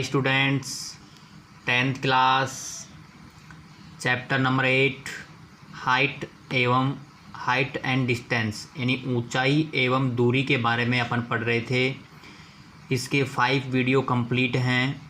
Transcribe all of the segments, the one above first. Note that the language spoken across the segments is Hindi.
Hi students, 10th class chapter number 8 height and distance यानी ऊंचाई एवं दूरी के बारे में अपन पढ़ रहे थे। इसके 5 वीडियो कंप्लीट हैं,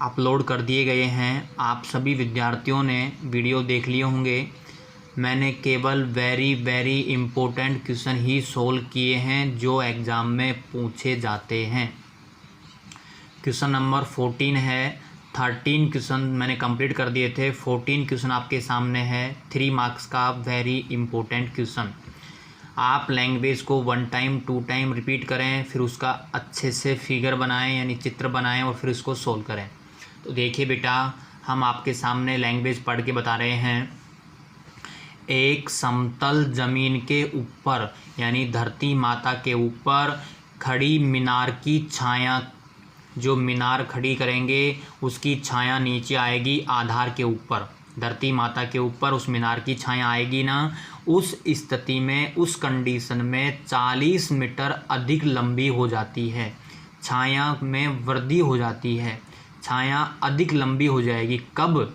अपलोड कर दिए गए हैं। आप सभी विद्यार्थियों ने वीडियो देख लिए होंगे। मैंने केवल वेरी इम्पोर्टेंट क्वेश्चन ही सोल्व किए हैं जो एग्ज़ाम में पूछे जाते हैं। क्वेश्चन नंबर 14 है। 13 क्वेश्चन मैंने कंप्लीट कर दिए थे। 14 क्वेश्चन आपके सामने है। 3 मार्क्स का वेरी इम्पोर्टेंट क्वेश्चन। आप लैंग्वेज को 1 टाइम 2 टाइम रिपीट करें, फिर उसका अच्छे से फिगर बनाएं यानी चित्र बनाएं और फिर उसको सोल्व करें। तो देखिए बेटा, हम आपके सामने लैंग्वेज पढ़ के बता रहे हैं। एक समतल ज़मीन के ऊपर यानी धरती माता के ऊपर खड़ी मीनार की छाया, जो मीनार खड़ी करेंगे उसकी छाया नीचे आएगी आधार के ऊपर। धरती माता के ऊपर उस मीनार की छाया आएगी ना, उस स्थिति में, उस कंडीशन में 40 मीटर अधिक लंबी हो जाती है। छाया में वृद्धि हो जाती है, छाया अधिक लंबी हो जाएगी। कब?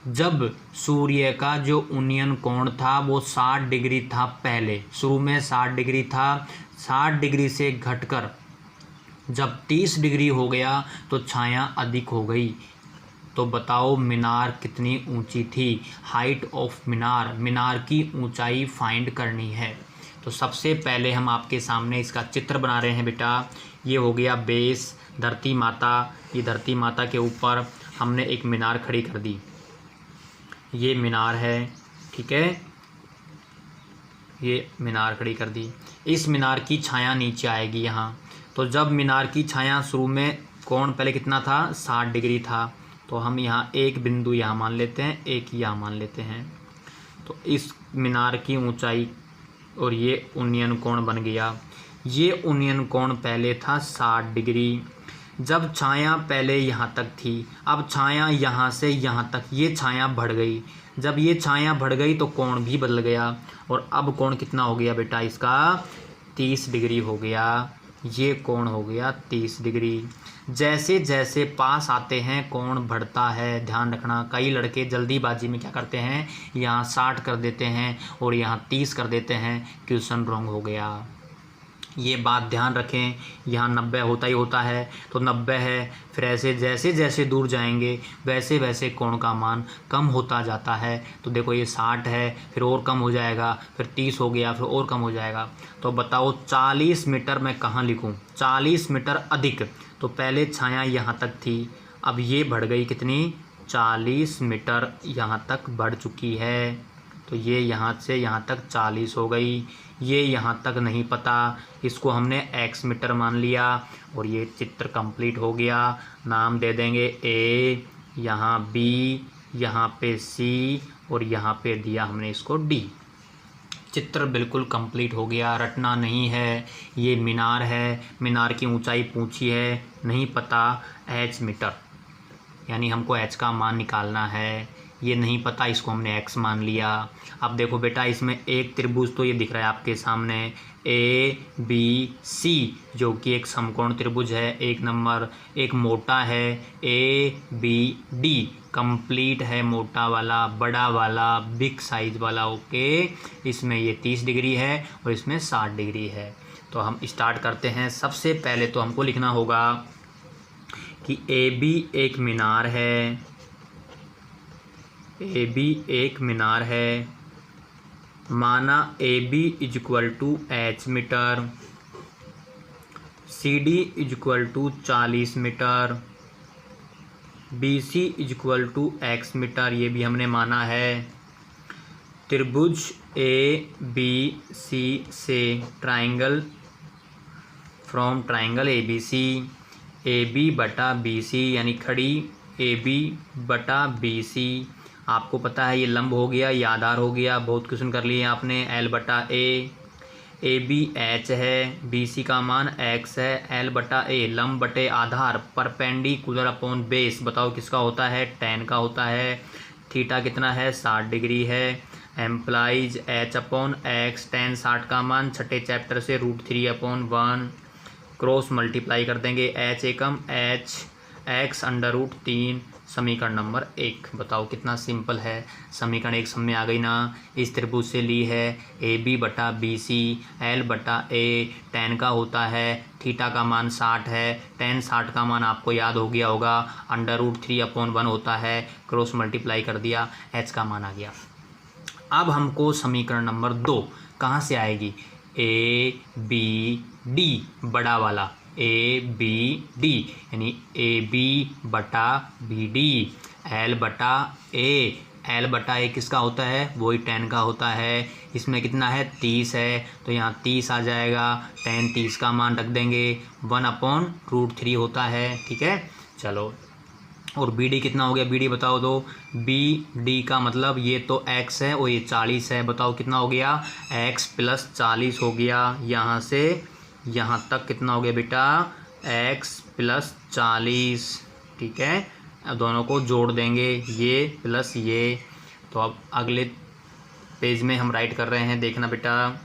जब सूर्य का जो उन्नयन कोण था वो 60 डिग्री था। पहले शुरू में 60 डिग्री था। 60 डिग्री से घटकर जब 30 डिग्री हो गया तो छाया अधिक हो गई। तो बताओ मीनार कितनी ऊंची थी? हाइट ऑफ मीनार, मीनार की ऊंचाई फाइंड करनी है। तो सबसे पहले हम आपके सामने इसका चित्र बना रहे हैं बेटा। ये हो गया बेस, धरती माता। ये धरती माता के ऊपर हमने एक मीनार खड़ी कर दी। ये मीनार है, ठीक है, ये मीनार खड़ी कर दी। इस मीनार की छाया नीचे आएगी यहाँ। तो जब मीनार की छाया शुरू में कोण पहले कितना था? 60 डिग्री था। तो हम यहाँ एक बिंदु यहाँ मान लेते हैं, एक यहाँ मान लेते हैं। तो इस मीनार की ऊंचाई और ये उन्नयन कोण बन गया। ये उन्नयन कोण पहले था 60 डिग्री। जब छाया पहले यहाँ तक थी, अब छाया यहाँ से यहाँ तक, ये छाया बढ़ गई। जब ये छाया बढ़ गई तो कोण भी बदल गया। और अब कोण कितना हो गया बेटा? इसका 30 डिग्री हो गया। ये कोण हो गया 30 डिग्री। जैसे जैसे पास आते हैं कोण बढ़ता है। ध्यान रखना, कई लड़के जल्दीबाजी में क्या करते हैं, यहाँ 60 कर देते हैं और यहाँ 30 कर देते हैं। क्वेश्चन रॉन्ग हो गया। ये बात ध्यान रखें। यहाँ 90 होता ही होता है तो 90 है। फिर ऐसे जैसे जैसे दूर जाएंगे वैसे वैसे कोण का मान कम होता जाता है। तो देखो ये 60 है, फिर और कम हो जाएगा, फिर 30 हो गया, फिर और कम हो जाएगा। तो बताओ 40 मीटर मैं कहाँ लिखूँ? 40 मीटर अधिक। तो पहले छाया यहाँ तक थी, अब ये बढ़ गई कितनी? 40 मीटर यहाँ तक बढ़ चुकी है। तो ये यहाँ से यहाँ तक 40 हो गई। ये यहाँ तक नहीं पता, इसको हमने x मीटर मान लिया और ये चित्र कंप्लीट हो गया। नाम दे देंगे A, यहाँ B, यहाँ पे C और यहाँ पे दिया हमने इसको D। चित्र बिल्कुल कंप्लीट हो गया। रटना नहीं है। ये मीनार है, मीनार की ऊंचाई पूछी है, नहीं पता h मीटर, यानी हमको h का मान निकालना है। ये नहीं पता, इसको हमने x मान लिया। अब देखो बेटा, इसमें एक त्रिभुज तो ये दिख रहा है आपके सामने ABC, जो कि एक समकोण त्रिभुज है। एक नंबर, एक मोटा है ABD, कंप्लीट है, मोटा वाला, बड़ा वाला, बिग साइज वाला। ओके, इसमें ये 30 डिग्री है और इसमें 60 डिग्री है। तो हम स्टार्ट करते हैं। सबसे पहले तो हमको लिखना होगा कि AB एक मीनार है। AB एक मीनार है। माना AB equal to h metre, CD equal to 40 metre, BC equal to x metre, ये भी हमने माना है। त्रिभुज ABC से triangle, from triangle ABC, AB बटा BC यानी खड़ी AB बटा BC। आपको पता है ये लंब हो गया, ये आधार हो गया। बहुत क्वेश्चन कर लिए आपने। L बटा A, AB h है, BC का मान x है। L बटा A लंब बटे आधार, परपेंडिकुलर अपॉन बेस। बताओ किसका होता है? tan का होता है। थीटा कितना है? 60 डिग्री है। Implies h upon x, tan 60 का मान छठे चैप्टर से √3/1। क्रॉस मल्टीप्लाई कर देंगे। h एकम h x √3 समीकरण नंबर 1। बताओ कितना सिंपल है। समीकरण 1 समझ में आ गई ना। इस त्रिभुज से ली है AB/BC L/A tan का होता है, थीटा का मान 60 है, tan 60 का मान आपको याद हो गया होगा, √3/1 होता है, क्रॉस मल्टीप्लाई कर दिया, h का मान आ गया। अब हमको समीकरण नंबर 2 कहाँ से आएगी, ABD बड़ा वाला ABD यानी AB/BD L/A किसका होता है, वही tan का होता है। इसमें कितना है 30 है, तो यहाँ 30 आ जाएगा, tan 30 का मान रख देंगे, 1/√3 होता है। ठीक है, चलो। और BD कितना हो गया, BD बताओ दो। BD का मतलब ये तो x है और ये 40 है। बताओ कितना हो गया, x + 40 हो गया। यहाँ से यहाँ तक कितना हो गया बेटा, x + 40। ठीक है, अब दोनों को जोड़ देंगे, ये प्लस ये। तो अब अगले पेज में हम राइट कर रहे हैं, देखना बेटा।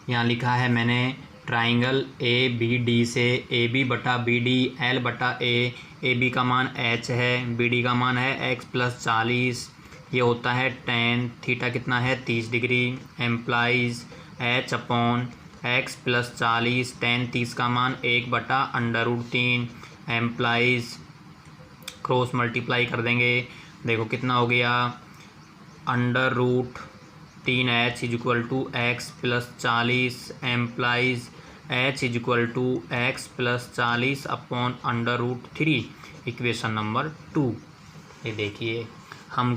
यहाँ लिखा है मैंने, ट्राइंगल ABD से AB/BD L/A, AB का मान h है, BD का मान है x + 40, ये होता है tan, थीटा कितना है 30 डिग्री, एम्प्लाइज h/x + 40, tan 30 का मान 1/√3, एम्प्लाइज क्रॉस मल्टीप्लाई कर देंगे। देखो कितना हो गया, √3h = x + 40, implies h = x + 40/√3। Equation number 2। ये देखिए, हम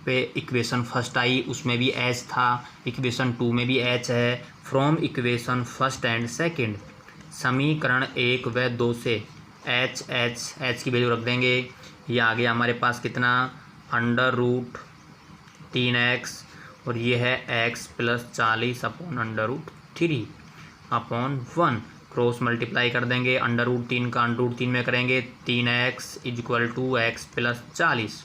पे इक्वेशन फर्स्ट आई, उसमें भी h था, इक्वेशन 2 में भी h है। From equation first and second, समीकरण 1 व 2 से h की वैल्यू रख देंगे। ये आ गया हमारे पास कितना, √3x, और ये है x + 40/√3/1। क्रॉस मल्टीप्लाई कर देंगे, √3 का √3 में करेंगे, 3x = x + 40।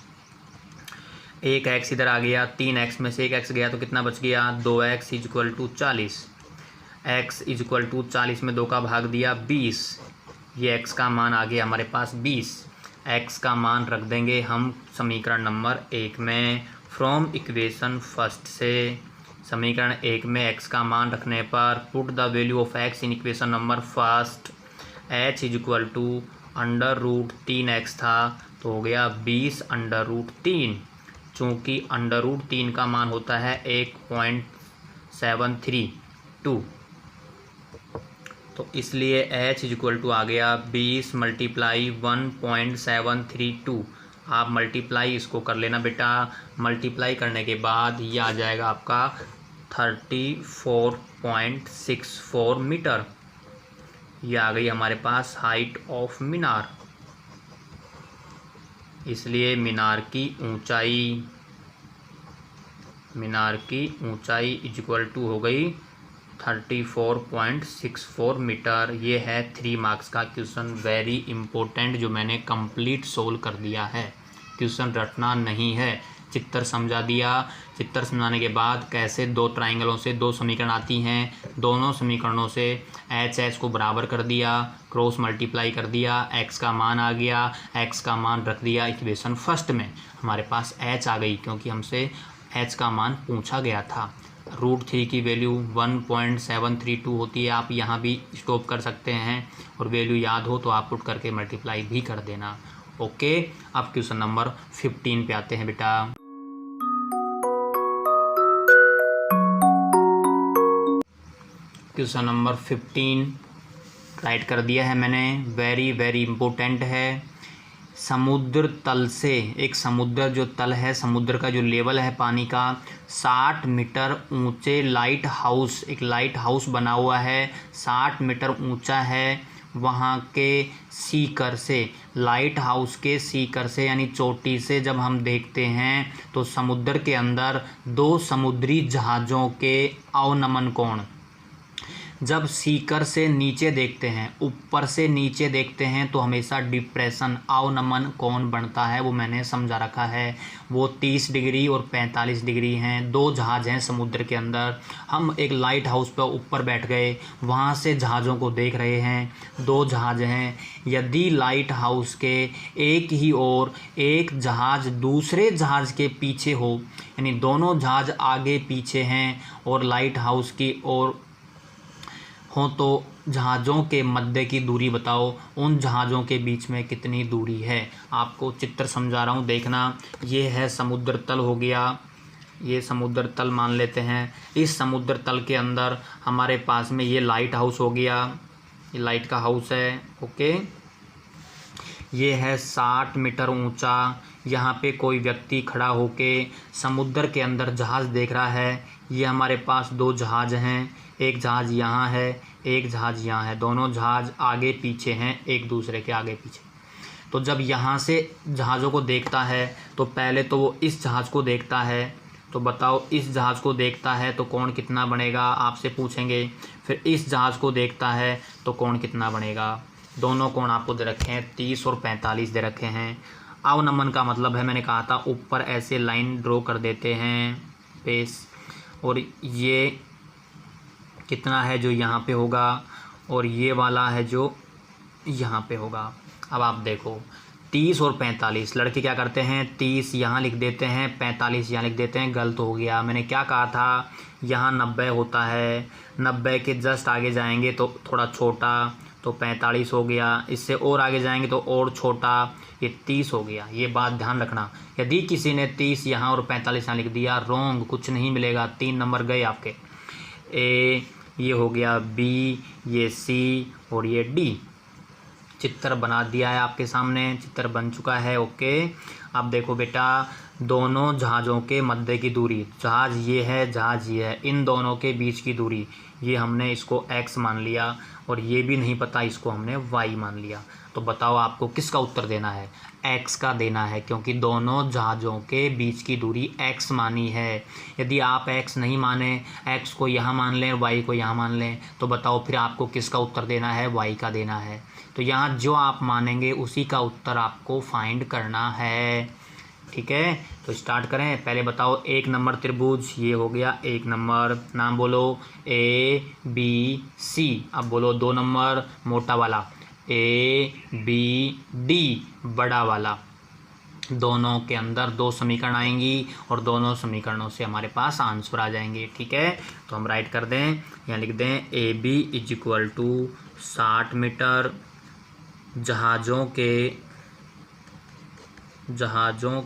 एक x इधर आ गया, 3x में से एक x गया तो कितना बच गया, 2x = 40। x = 40 में 2 का भाग दिया 20, ये x का मान आ गया हमारे पास 20। x का मान रख देंगे हम समीकरण नंबर 1 में। फ्रॉम इक्वेशन फर्स्ट से, समीकरण 1 में x का मान रखने पर, put the value of x in equation number first, h = √3x था, तो हो गया 20/√3। चूँकि √3 का मान होता है 1.732, तो इसलिए h = आ गया 20 × 1.732। आप मल्टीप्लाई इसको कर लेना बेटा। मल्टीप्लाई करने के बाद ये आ जाएगा आपका 34.64 मीटर। ये आ गई हमारे पास हाइट ऑफ मीनार। इसलिए मीनार की ऊंचाई = हो गई 34.64 मीटर। ये है 3 मार्क्स का क्वेश्चन, वेरी इंपॉर्टेंट, जो मैंने कंप्लीट सोल्व कर दिया है। क्वेश्चन रटना नहीं है, चित्र समझा दिया। चित्र समझाने के बाद कैसे 2 ट्राइंगलों से 2 समीकरण आती हैं, दोनों समीकरणों से h को बराबर कर दिया, क्रॉस मल्टीप्लाई कर दिया, x का मान आ गया, x का मान रख दिया इक्वेशन फर्स्ट में, हमारे पास h आ गई, क्योंकि हमसे h का मान पूछा गया था। √3 की वैल्यू 1.732 होती है। आप यहाँ भी स्टॉप कर सकते हैं, और वैल्यू याद हो तो आप पुट करके मल्टीप्लाई भी कर देना। ओके, अब क्वेश्चन नंबर 15 पे आते हैं बेटा। क्वेश्चन नंबर 15 राइट कर दिया है मैंने, वेरी वेरी इम्पोर्टेंट है। समुद्र तल से, एक समुद्र जो तल है, समुद्र का जो लेवल है पानी का, 60 मीटर ऊंचे लाइट हाउस, एक लाइट हाउस बना हुआ है, 60 मीटर ऊंचा है। वहाँ के सीकर से, लाइट हाउस के सीकर से यानी चोटी से जब हम देखते हैं तो समुद्र के अंदर 2 समुद्री जहाज़ों के अवनमन कोण जब सीकर से नीचे देखते हैं, ऊपर से नीचे देखते हैं तो हमेशा डिप्रेशन अवनमन कोण बनता है, वो मैंने समझा रखा है। वो 30 डिग्री और 45 डिग्री हैं। दो जहाज़ हैं समुद्र के अंदर, हम एक लाइट हाउस पर ऊपर बैठ गए, वहाँ से जहाज़ों को देख रहे हैं। दो जहाज़ हैं, यदि लाइट हाउस के एक ही ओर एक जहाज़ दूसरे जहाज़ के पीछे हो, यानी दोनों जहाज़ आगे पीछे हैं और लाइट हाउस की ओर हो, तो जहाज़ों के मध्य की दूरी बताओ, उन जहाज़ों के बीच में कितनी दूरी है। आपको चित्र समझा रहा हूँ, देखना। ये है समुद्र तल हो गया, ये समुद्र तल मान लेते हैं। इस समुद्र तल के अंदर हमारे पास में ये लाइट हाउस हो गया, ये लाइट का हाउस है। ओके, ये है 60 मीटर ऊंचा। यहाँ पे कोई व्यक्ति खड़ा होके समुद्र के अंदर जहाज़ देख रहा है। ये हमारे पास दो जहाज़ हैं, एक जहाज़ यहाँ है, एक जहाज़ यहाँ है। दोनों जहाज़ आगे पीछे हैं, एक दूसरे के आगे पीछे। तो जब यहाँ से जहाज़ों को देखता है तो पहले तो वो इस जहाज़ को देखता है, तो बताओ इस जहाज़ को देखता है तो कोण कितना बनेगा, आपसे पूछेंगे। फिर इस जहाज़ को देखता है तो कोण कितना बनेगा। दोनों कोण आपको दे रखे हैं, 30 और 45 दे रखे हैं। अवनमन का मतलब है, मैंने कहा था ऊपर ऐसे लाइन ड्रॉ कर देते हैं पेस, और ये कितना है जो यहाँ पे होगा, और ये वाला है जो यहाँ पे होगा। अब आप देखो 30 और 45, लड़के क्या करते हैं 30 यहाँ लिख देते हैं, 45 यहाँ लिख देते हैं। गलत हो गया। मैंने क्या कहा था, यहाँ 90 होता है, 90 के जस्ट आगे जाएंगे तो थोड़ा छोटा, तो 45 हो गया। इससे और आगे जाएंगे तो और छोटा, ये 30 हो गया। ये बात ध्यान रखना। यदि किसी ने 30 यहाँ और 45 यहाँ लिख दिया, रॉन्ग, कुछ नहीं मिलेगा। 3 नंबर गए आपके। ए, ये हो गया बी, ये सी और ये डी। चित्र बना दिया है आपके सामने, चित्र बन चुका है। ओके, अब देखो बेटा, दोनों जहाज़ों के मध्य की दूरी, जहाज़ ये है, जहाज़ ये है, इन दोनों के बीच की दूरी, ये हमने इसको x मान लिया, और ये भी नहीं पता, इसको हमने y मान लिया। तो बताओ आपको किसका उत्तर देना है, x का देना है, क्योंकि दोनों जहाज़ों के बीच की दूरी x मानी है। यदि आप x नहीं माने, x को यहाँ मान लें, y को यहाँ मान लें, तो बताओ फिर आपको किसका उत्तर देना है, y का देना है। तो यहाँ जो आप मानेंगे उसी का उत्तर आपको फाइंड करना है। ठीक है, तो स्टार्ट करें। पहले बताओ 1 नंबर त्रिभुज, ये हो गया 1 नंबर, नाम बोलो ए बी सी। अब बोलो 2 नंबर मोटा वाला, ए बी डी बड़ा वाला। दोनों के अंदर 2 समीकरण आएंगी और दोनों समीकरणों से हमारे पास आंसर आ जाएंगे। ठीक है, तो हम राइट कर दें, यहाँ लिख दें A B is equal to 60 metre. जहाज़ों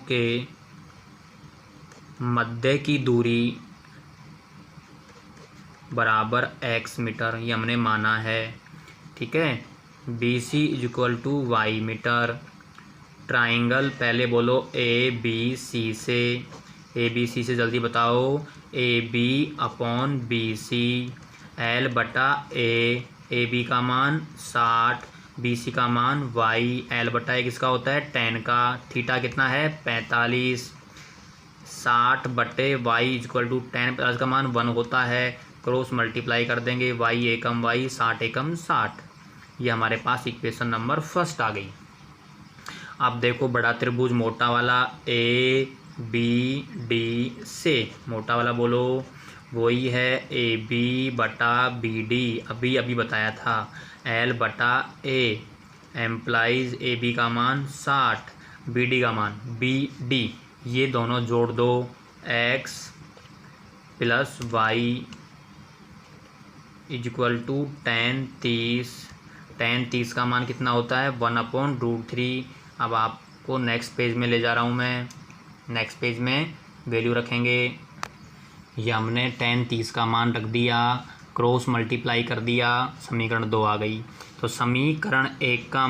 के मध्य की दूरी बराबर x मीटर, ये हमने माना है। ठीक है, B C is equal to Y metre. Triangle पहले बोलो ए बी सी से जल्दी बताओ, A B upon B C, L बटा ए बी का मान 60, बी सी का मान वाई, एल बटा ए किसका होता है, tan का, थीटा कितना है 45, 60 बटे वाई इक्वल टू tan, 50 का मान 1 होता है, क्रॉस मल्टीप्लाई कर देंगे, वाई एकम वाई, 60 एकम 60। ये हमारे पास इक्वेशन नंबर फर्स्ट आ गई। अब देखो बड़ा त्रिभुज मोटा वाला ए बी डी से, मोटा वाला बोलो, वही है ए बी बटा बी डी, अभी बताया था, एल बटा ए, एम्प्लाइज ए बी का मान 60, बी डी का मान बी डी, ये दोनों जोड़ दो, x plus Y is equal to tan 30 का मान कितना होता है 1/√3। अब आपको नेक्स्ट पेज में ले जा रहा हूँ मैं, नेक्स्ट पेज में वैल्यू रखेंगे। ये हमने tan 30 का मान रख दिया, क्रॉस मल्टीप्लाई कर दिया, समीकरण 2 आ गई। तो समीकरण 1 का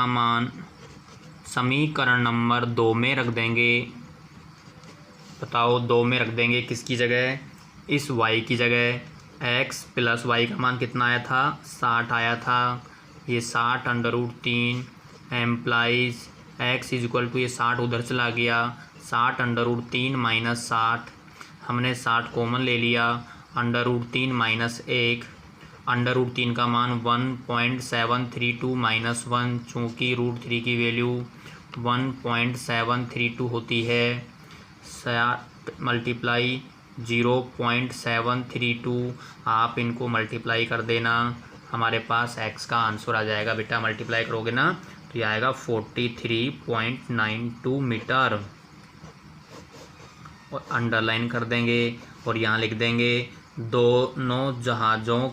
मान समीकरण नंबर 2 में रख देंगे। बताओ 2 में रख देंगे किसकी जगह, इस y की जगह। x प्लस y का मान कितना आया था 60 आया था, ये 60/3 implies x is equal to, ये 60 उधर चला गया, 60/3 माइनस 60, हमने 60 कॉमन ले लिया, √3 माइनस 1, √3 का मान 1.732 माइनस 1, चूँकि √3 की वैल्यू 1.732 होती है, 60 मल्टीप्लाई 0.732, आप इनको मल्टीप्लाई कर देना, हमारे पास x का आंसर आ जाएगा बेटा। मल्टीप्लाई करोगे ना तो ये आएगा 43.92 मीटर। और अंडरलाइन कर देंगे और यहाँ लिख देंगे दोनों जहाज़ों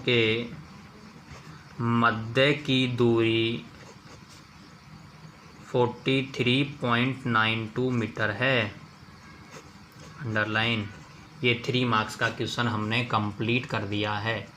के मध्य की दूरी 43.92 मीटर है। अंडरलाइन। ये 3 मार्क्स का क्वेश्चन हमने कंप्लीट कर दिया है।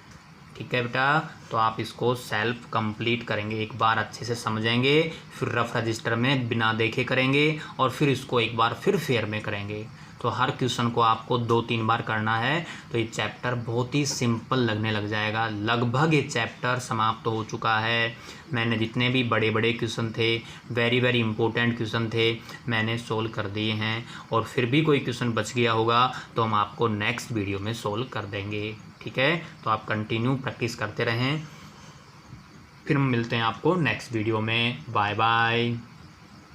ठीक है बेटा, तो आप इसको सेल्फ कंप्लीट करेंगे, एक बार अच्छे से समझेंगे, फिर रफ रजिस्टर में बिना देखे करेंगे और फिर इसको एक बार फिर फेयर में करेंगे। तो हर क्वेश्चन को आपको 2-3 बार करना है, तो ये चैप्टर बहुत ही सिंपल लगने लग जाएगा। लगभग ये चैप्टर समाप्त हो चुका है। मैंने जितने भी बड़े बड़े क्वेश्चन थे, वेरी वेरी इंपॉर्टेंट क्वेश्चन थे, मैंने सोल्व कर दिए हैं। और फिर भी कोई क्वेश्चन बच गया होगा तो हम आपको नेक्स्ट वीडियो में सोल्व कर देंगे। ठीक है, तो आप कंटिन्यू प्रैक्टिस करते रहें। फिर हम मिलते हैं आपको नेक्स्ट वीडियो में। Bye bye.